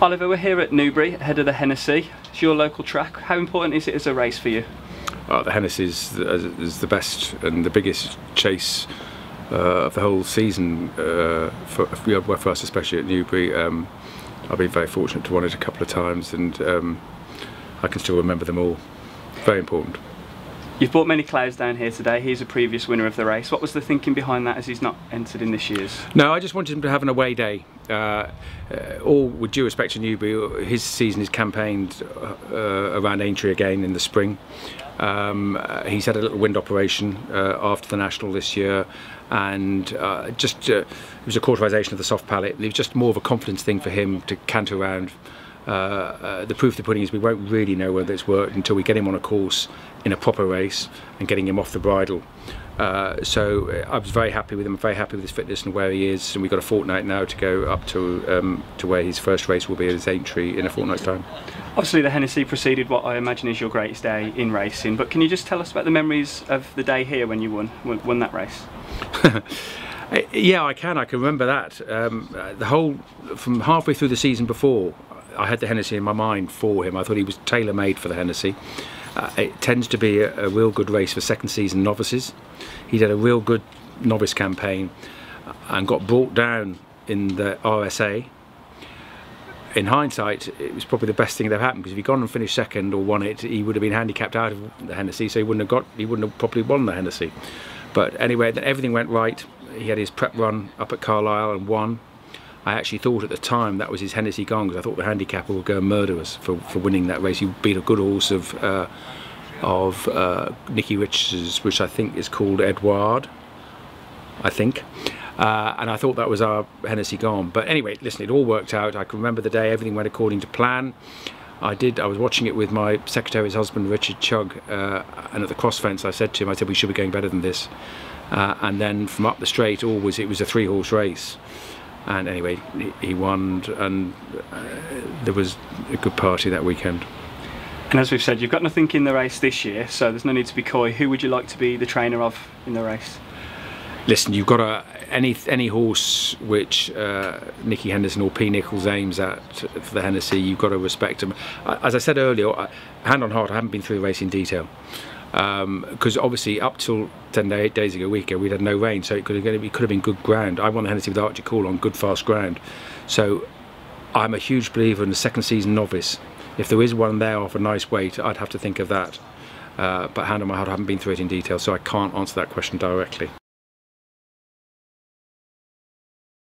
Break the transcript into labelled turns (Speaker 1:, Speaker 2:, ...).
Speaker 1: Oliver, we're here at Newbury, ahead of the Hennessy. It's your local track. How important is it as a race for you?
Speaker 2: The Hennessy is the best and the biggest chase of the whole season for us, especially at Newbury. I've been very fortunate to win it a couple of times, and I can still remember them all. Very important.
Speaker 1: You've brought many clouds down here today. He's a previous winner of the race. What was the thinking behind that, as he's not entered in this year's?
Speaker 2: No, I just wanted him to have an away day. All with due respect to Newbury, his season is campaigned around Aintree again in the spring. He's had a little wind operation after the National this year, and it was a cauterisation of the soft palate. It was just more of a confidence thing for him to canter around. The proof of the pudding is we won't really know whether it's worked until we get him on a course in a proper race and getting him off the bridle. So I was very happy with him, very happy with his fitness and where he is, and we've got a fortnight now to go up to where his first race will be at his Aintree in a fortnight's time. Obviously
Speaker 1: the Hennessy preceded what I imagine is your greatest day in racing, but can you just tell us about the memories of the day here when you won that race?
Speaker 2: Yeah, I can remember that. From halfway through the season before, I had the Hennessy in my mind for him. I thought he was tailor-made for the Hennessy. It tends to be a real good race for second season novices. He did a real good novice campaign and got brought down in the RSA. In hindsight, it was probably the best thing that ever happened, because if he'd gone and finished second or won it, he would have been handicapped out of the Hennessy, so he wouldn't have probably won the Hennessy. But anyway, then everything went right. He had his prep run up at Carlisle and won. I actually thought at the time that was his Hennessy gone, because I thought the handicapper would go and murder us for winning that race. He beat a good horse of Nicky Rich's, which I think is called Edouard, I think. And I thought that was our Hennessy gone. But anyway, listen, it all worked out. I can remember the day, everything went according to plan. I was watching it with my secretary's husband, Richard Chugg, and at the cross fence I said to him, we should be going better than this. And then from up the straight, it was a 3-horse race. And anyway, he won, and there was a good party that weekend.
Speaker 1: And as we've said, you've got nothing in the race this year, so there's no need to be coy. Who would you like to be the trainer of in the race? Listen,
Speaker 2: you've got any horse which Nicky Henderson or P. Nichols aims at for the Hennessy, you've got to respect him. As I said earlier, hand on heart, I haven't been through the race in detail. Because obviously up till 8 days ago, we'd had no rain, so it could have been good ground. I won the Hennessy with Archie Call on good fast ground, so I'm a huge believer in the second season novice. If there is one there off a nice weight, I'd have to think of that. But hand on my heart, I haven't been through it in detail, so I can't answer that question directly.